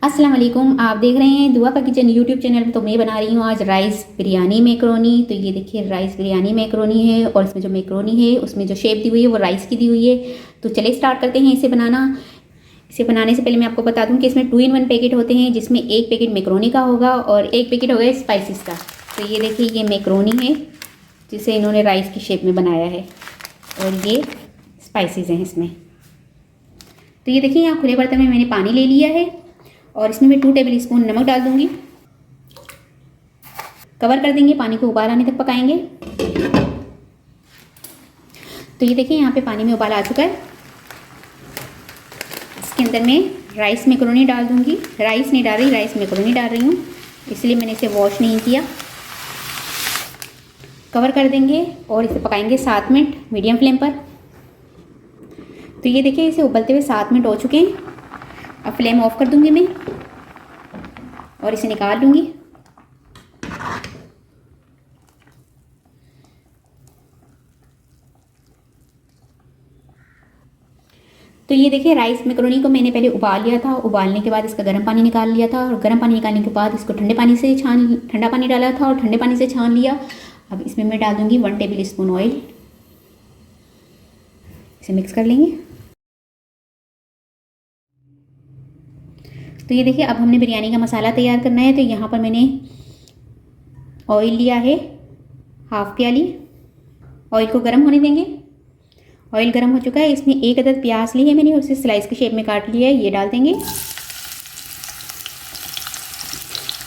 अस्सलाम वालेकुम। आप देख रहे हैं दुआ का किचन यूट्यूब चैनल। तो मैं बना रही हूँ आज राइस बिरयानी मैक्रोनी। तो ये देखिए राइस बिरयानी मैक्रोनी है और इसमें जो मैक्रोनी है उसमें जो शेप दी हुई है वो राइस की दी हुई है। तो चलिए स्टार्ट करते हैं इसे बनाना। इसे बनाने से पहले मैं आपको बता दूं कि इसमें 2 in 1 पैकेट होते हैं, जिसमें एक पैकेट मैक्रोनी का होगा और एक पैकेट होगा स्पाइसेस का। तो ये देखिए ये मैक्रोनी है जिसे इन्होंने राइस की शेप में बनाया है और ये स्पाइसेस हैं इसमें। तो ये देखिए यहाँ खुले बर्तन में मैंने पानी ले लिया है और इसमें मैं 2 टेबल स्पून नमक डाल दूंगी। कवर कर देंगे, पानी को उबाल आने तक पकाएंगे। तो ये देखिए यहाँ पे पानी में उबाल आ चुका है। इसके अंदर मैं राइस मैक्रोनी डाल दूंगी। राइस नहीं डाल रही, राइस मैक्रोनी डाल रही हूँ, इसलिए मैंने इसे वॉश नहीं किया। कवर कर देंगे और इसे पकाएंगे 7 मिनट मीडियम फ्लेम पर। तो ये देखिए इसे उबलते हुए 7 मिनट हो चुके हैं। अब फ्लेम ऑफ कर दूंगी मैं और इसे निकाल लूँगी। तो ये देखिए राइस मैक्रोनी को मैंने पहले उबाल लिया था। उबालने के बाद इसका गर्म पानी निकाल लिया था और गर्म पानी निकालने के बाद इसको ठंडा पानी डाला था और ठंडे पानी से छान लिया। अब इसमें मैं डाल दूंगी 1 टेबल स्पून ऑयल। इसे मिक्स कर लेंगे। तो ये देखिए अब हमने बिरयानी का मसाला तैयार करना है। तो यहाँ पर मैंने ऑयल लिया है, हाफ प्याली। ऑयल को गर्म होने देंगे। ऑयल गर्म हो चुका है। इसमें 1 अदद प्याज ली है मैंने, उसे स्लाइस की शेप में काट लिया है, ये डाल देंगे।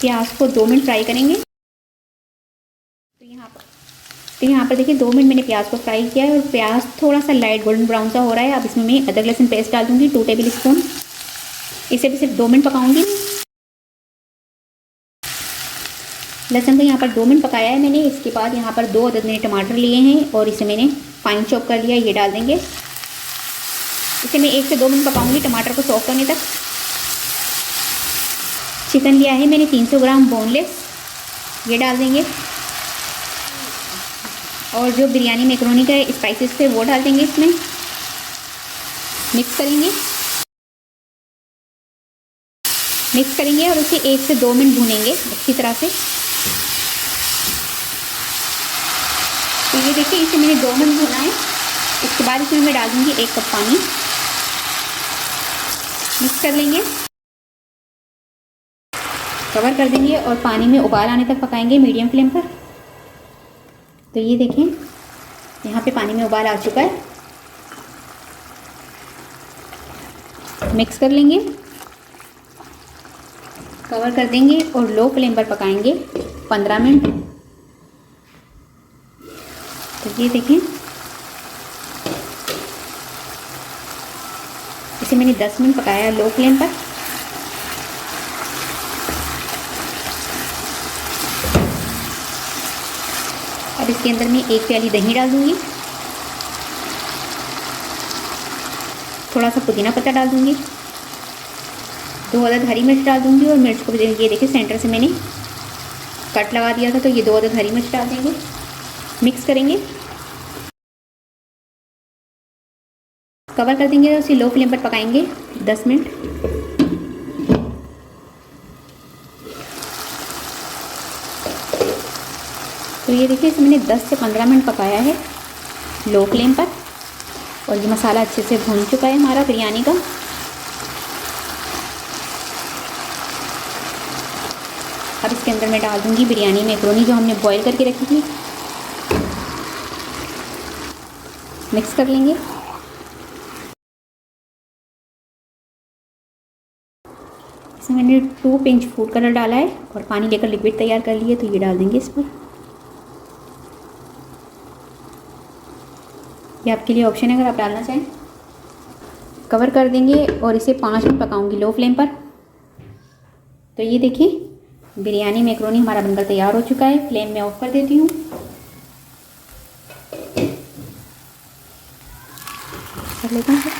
प्याज को 2 मिनट फ्राई करेंगे। तो यहाँ पर देखिए 2 मिनट मैंने प्याज को फ्राई किया है और प्याज थोड़ा सा लाइट गोल्डन ब्राउन सा हो रहा है। अब इसमें मैं अदरक लहसुन पेस्ट डाल दूँगी 2 टेबल स्पून। इसे भी सिर्फ 2 मिनट पकाऊंगी। लहसुन को यहाँ पर 2 मिनट पकाया है मैंने। इसके बाद यहाँ पर 2 अदद मैंने टमाटर लिए हैं और इसे मैंने फाइन चॉप कर लिया, ये डाल देंगे। इसे मैं 1 से 2 मिनट पकाऊंगी टमाटर को सॉफ्ट करने तक। चिकन लिया है मैंने 300 ग्राम बोनलेस, ये डाल देंगे। और जो बिरयानी मैक्रोनी का स्पाइसेस थे वो डाल देंगे इसमें। मिक्स करेंगे और उसे 1 से 2 मिनट भूनेंगे अच्छी तरह से। तो ये देखिए इसे मैंने 2 मिनट भूना है। इसके बाद इसमें मैं डाल दूँगी 1 कप पानी। मिक्स कर लेंगे, कवर कर देंगे और पानी में उबाल आने तक पकाएंगे मीडियम फ्लेम पर। तो ये देखें यहाँ पे पानी में उबाल आ चुका है। मिक्स कर लेंगे, कवर कर देंगे और लो फ्लेम पर पकाएंगे 15 मिनट। तो ये देखें इसे मैंने 10 मिनट पकाया लो फ्लेम पर। अब इसके अंदर मैं 1 प्याली दही डाल दूंगी। थोड़ा सा पुदीना पत्ता डाल दूंगी। 2 अदद हरी मिर्च डाल दूंगी और मिर्च को भी ये देखिए सेंटर से मैंने कट लगा दिया था, तो ये 2 अदद हरी मिर्च डाल देंगे। मिक्स करेंगे, कवर कर देंगे और इसे लो फ्लेम पर पकाएंगे 10 मिनट। तो ये देखिए इसे मैंने 10 से 15 मिनट पकाया है लो फ्लेम पर और ये मसाला अच्छे से भून चुका है हमारा बिरयानी का। अब इसके अंदर मैं डाल दूंगी बिरयानी मैक्रोनी जो हमने बॉईल करके रखी थी। मिक्स कर लेंगे। इसमें मैंने 2 पिंच फूड कलर डाला है और पानी लेकर लिक्विड तैयार कर लिए, तो ये डाल देंगे इस पर। ये आपके लिए ऑप्शन है अगर आप डालना चाहें। कवर कर देंगे और इसे 5 मिनट पकाऊंगी लो फ्लेम पर। तो ये देखिए बिरयानी मैक्रोनी हमारा बनकर तैयार हो चुका है। फ्लेम में ऑफ कर देती हूँ। कर लेते हैं।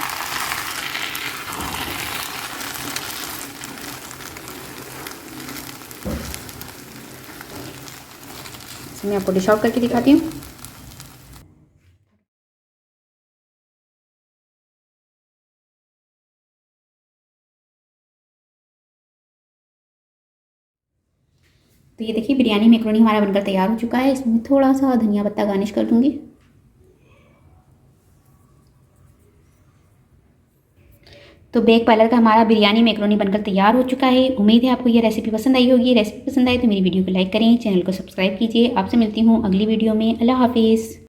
मैं आपको डिश आउट करके दिखाती हूँ। तो ये देखिए बिरयानी मैक्रोनी हमारा बनकर तैयार हो चुका है। इसमें थोड़ा सा धनिया पत्ता गार्निश कर दूँगी। तो बेक पार्लर का हमारा बिरयानी मैक्रोनी बनकर तैयार हो चुका है। उम्मीद है आपको ये रेसिपी पसंद आई होगी। रेसिपी पसंद आई तो मेरी वीडियो को लाइक करें, चैनल को सब्सक्राइब कीजिए। आपसे मिलती हूँ अगली वीडियो में। अल्लाह हाफिज़।